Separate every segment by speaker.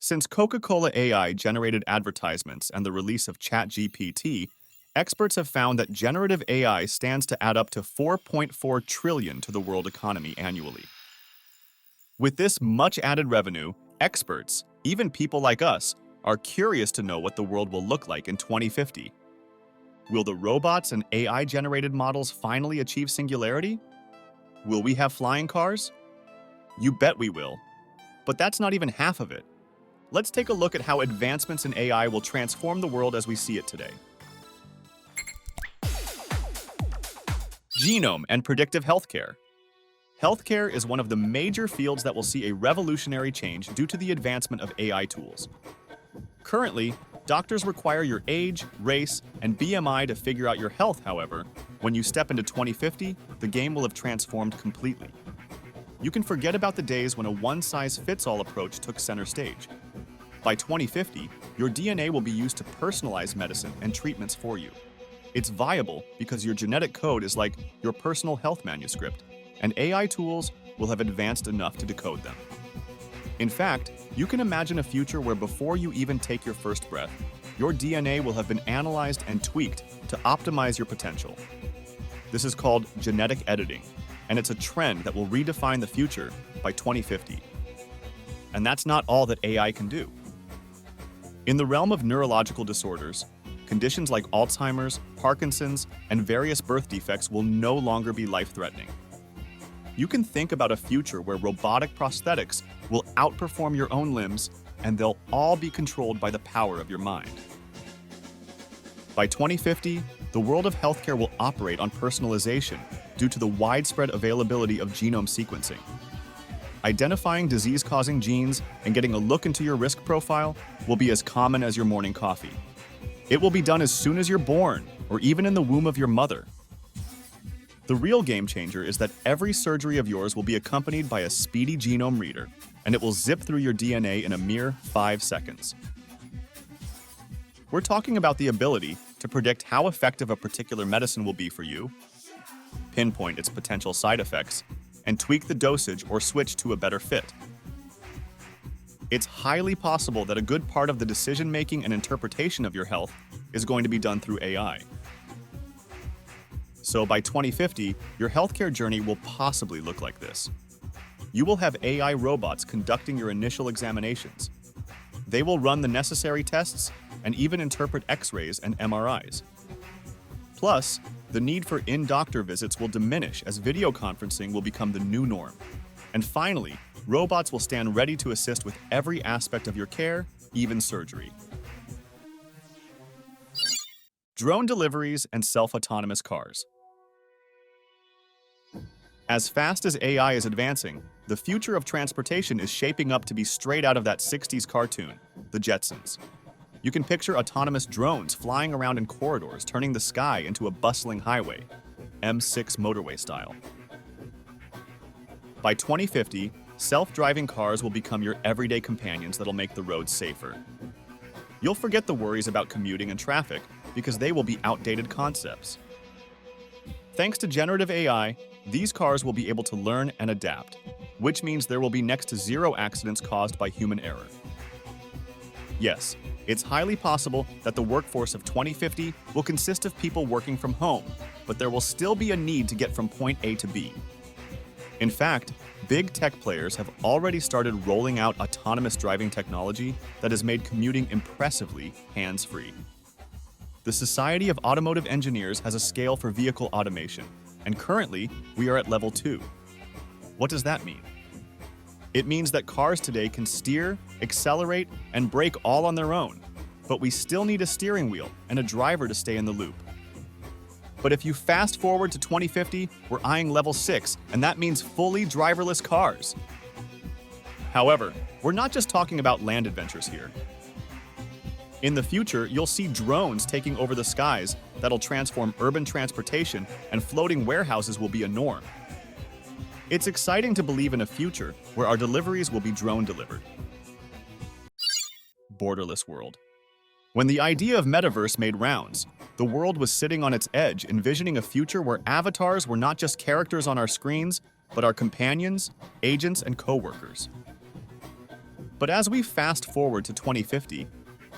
Speaker 1: Since Coca-Cola AI generated advertisements and the release of ChatGPT, experts have found that generative AI stands to add up to 4.4 trillion to the world economy annually. With this much added revenue, experts, even people like us, are curious to know what the world will look like in 2050. Will the robots and AI-generated models finally achieve singularity? Will we have flying cars? You bet we will. But that's not even half of it. Let's take a look at how advancements in AI will transform the world as we see it today. Genome and predictive healthcare. Healthcare is one of the major fields that will see a revolutionary change due to the advancement of AI tools. Currently, doctors require your age, race, and BMI to figure out your health. However, when you step into 2050, the game will have transformed completely. You can forget about the days when a one-size-fits-all approach took center stage. By 2050, your DNA will be used to personalize medicine and treatments for you. It's viable because your genetic code is like your personal health manuscript, and AI tools will have advanced enough to decode them. In fact, you can imagine a future where before you even take your first breath, your DNA will have been analyzed and tweaked to optimize your potential. This is called genetic editing, and it's a trend that will redefine the future by 2050. And that's not all that AI can do. In the realm of neurological disorders, conditions like Alzheimer's, Parkinson's, and various birth defects will no longer be life-threatening. You can think about a future where robotic prosthetics will outperform your own limbs, and they'll all be controlled by the power of your mind. By 2050, the world of healthcare will operate on personalization due to the widespread availability of genome sequencing. Identifying disease-causing genes and getting a look into your risk profile will be as common as your morning coffee. It will be done as soon as you're born, or even in the womb of your mother. The real game changer is that every surgery of yours will be accompanied by a speedy genome reader, and it will zip through your DNA in a mere 5 seconds. We're talking about the ability to predict how effective a particular medicine will be for you, pinpoint its potential side effects, and tweak the dosage or switch to a better fit. It's highly possible that a good part of the decision-making and interpretation of your health is going to be done through AI. So by 2050, your healthcare journey will possibly look like this. You will have AI robots conducting your initial examinations. They will run the necessary tests and even interpret X-rays and MRIs. Plus, the need for in-doctor visits will diminish as video conferencing will become the new norm. And finally, robots will stand ready to assist with every aspect of your care, even surgery. Drone deliveries and self-autonomous cars. As fast as AI is advancing, the future of transportation is shaping up to be straight out of that 60s cartoon, The Jetsons. You can picture autonomous drones flying around in corridors, turning the sky into a bustling highway, M6 motorway style. By 2050, self-driving cars will become your everyday companions that'll make the roads safer. You'll forget the worries about commuting and traffic because they will be outdated concepts. Thanks to generative AI, these cars will be able to learn and adapt, which means there will be next to zero accidents caused by human error. Yes, it's highly possible that the workforce of 2050 will consist of people working from home, but there will still be a need to get from point A to B. In fact, big tech players have already started rolling out autonomous driving technology that has made commuting impressively hands-free. The Society of Automotive Engineers has a scale for vehicle automation, and currently, we are at level 2. What does that mean? It means that cars today can steer, accelerate, and brake all on their own, but we still need a steering wheel and a driver to stay in the loop. But if you fast forward to 2050, we're eyeing level 6, and that means fully driverless cars. However, we're not just talking about land adventures here. In the future, you'll see drones taking over the skies that'll transform urban transportation, and floating warehouses will be a norm. It's exciting to believe in a future where our deliveries will be drone-delivered. Borderless world. When the idea of Metaverse made rounds, the world was sitting on its edge, envisioning a future where avatars were not just characters on our screens, but our companions, agents, and co-workers. But But as we fast forward to 2050,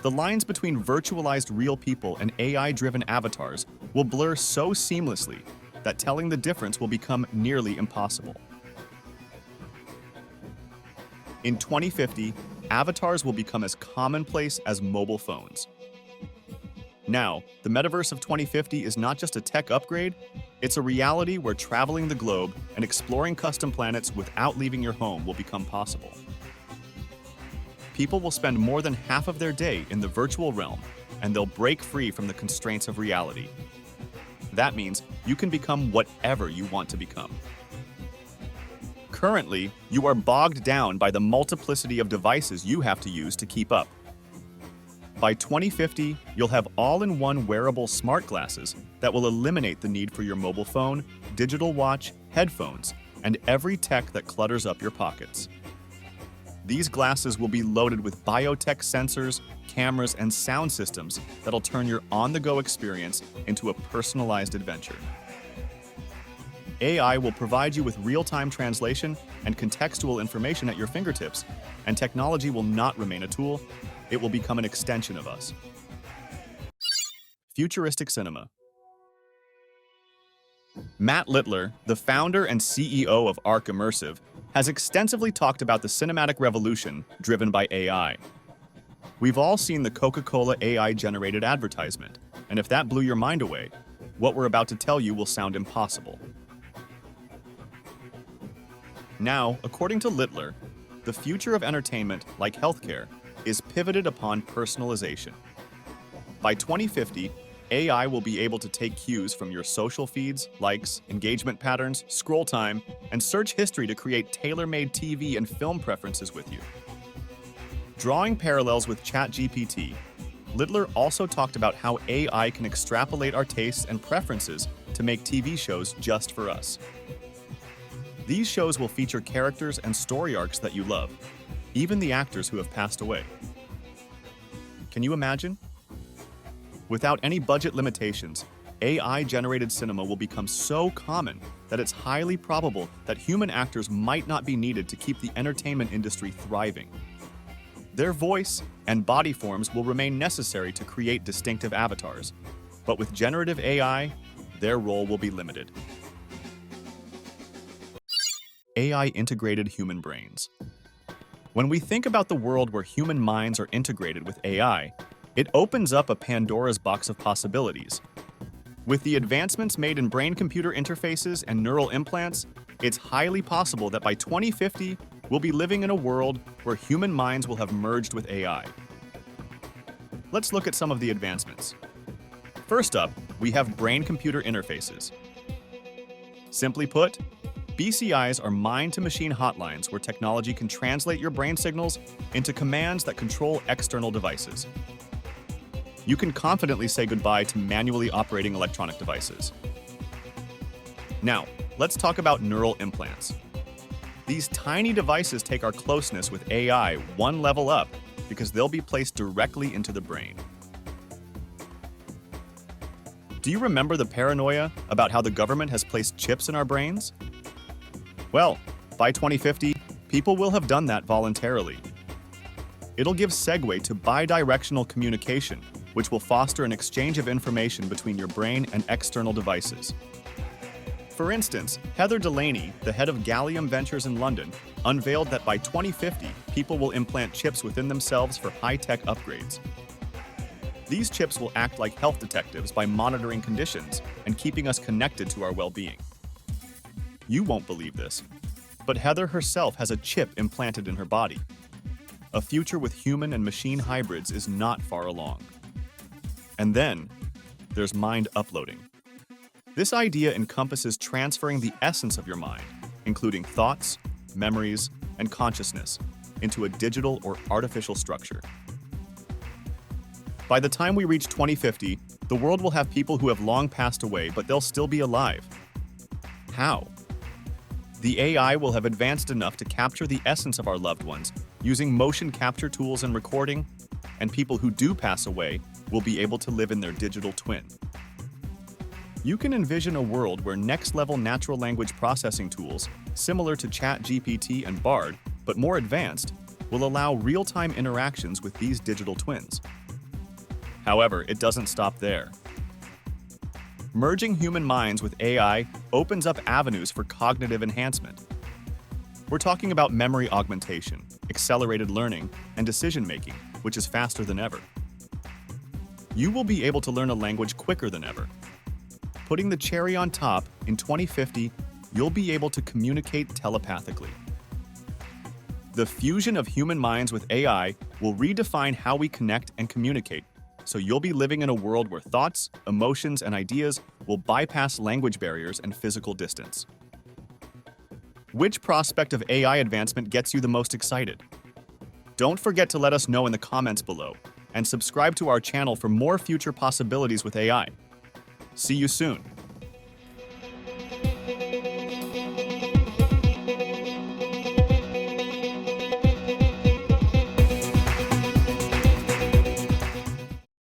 Speaker 1: the lines between virtualized real people and AI-driven avatars will blur so seamlessly that telling the difference will become nearly impossible. In 2050, avatars will become as commonplace as mobile phones. Now, the Metaverse of 2050 is not just a tech upgrade, it's a reality where traveling the globe and exploring custom planets without leaving your home will become possible. People will spend more than half of their day in the virtual realm, and they'll break free from the constraints of reality. That means you can become whatever you want to become. Currently, you are bogged down by the multiplicity of devices you have to use to keep up. By 2050, you'll have all-in-one wearable smart glasses that will eliminate the need for your mobile phone, digital watch, headphones, and every tech that clutters up your pockets. These glasses will be loaded with biotech sensors, cameras, and sound systems that'll turn your on-the-go experience into a personalized adventure. AI will provide you with real-time translation and contextual information at your fingertips, and technology will not remain a tool, it will become an extension of us. Futuristic cinema. Matt Littler, the founder and CEO of Arc Immersive, has extensively talked about the cinematic revolution driven by AI. We've all seen the Coca-Cola AI-generated advertisement, and if that blew your mind away, what we're about to tell you will sound impossible. Now, according to Littler, the future of entertainment, like healthcare, is pivoted upon personalization. By 2050, AI will be able to take cues from your social feeds, likes, engagement patterns, scroll time, and search history to create tailor-made TV and film preferences with you. Drawing parallels with ChatGPT, Littler also talked about how AI can extrapolate our tastes and preferences to make TV shows just for us. These shows will feature characters and story arcs that you love, even the actors who have passed away. Can you imagine? Without any budget limitations, AI-generated cinema will become so common that it's highly probable that human actors might not be needed to keep the entertainment industry thriving. Their voice and body forms will remain necessary to create distinctive avatars, but with generative AI, their role will be limited. AI-integrated human brains. When we think about the world where human minds are integrated with AI, it opens up a Pandora's box of possibilities. With the advancements made in brain-computer interfaces and neural implants, it's highly possible that by 2050, we'll be living in a world where human minds will have merged with AI. Let's look at some of the advancements. First up, we have brain-computer interfaces. Simply put, BCIs are mind-to-machine hotlines where technology can translate your brain signals into commands that control external devices. You can confidently say goodbye to manually operating electronic devices. Now, let's talk about neural implants. These tiny devices take our closeness with AI one level up because they'll be placed directly into the brain. Do you remember the paranoia about how the government has placed chips in our brains? Well, by 2050, people will have done that voluntarily. It'll give segue to bidirectional communication, which will foster an exchange of information between your brain and external devices. For instance, Heather Delaney, the head of Gallium Ventures in London, unveiled that by 2050, people will implant chips within themselves for high-tech upgrades. These chips will act like health detectives by monitoring conditions and keeping us connected to our well-being. You won't believe this, but Heather herself has a chip implanted in her body. A future with human and machine hybrids is not far along. And then, there's mind uploading. This idea encompasses transferring the essence of your mind, including thoughts, memories, and consciousness, into a digital or artificial structure. By the time we reach 2050, the world will have people who have long passed away, but they'll still be alive. How? The AI will have advanced enough to capture the essence of our loved ones using motion capture tools and recording, and people who do pass away will be able to live in their digital twin. You can envision a world where next-level natural language processing tools, similar to ChatGPT and Bard, but more advanced, will allow real-time interactions with these digital twins. However, it doesn't stop there. Merging human minds with AI opens up avenues for cognitive enhancement. We're talking about memory augmentation, accelerated learning, and decision-making, which is faster than ever. You will be able to learn a language quicker than ever. Putting the cherry on top, in 2050, you'll be able to communicate telepathically. The fusion of human minds with AI will redefine how we connect and communicate, so you'll be living in a world where thoughts, emotions, and ideas will bypass language barriers and physical distance. Which prospect of AI advancement gets you the most excited? Don't forget to let us know in the comments below, and subscribe to our channel for more future possibilities with AI. See you soon.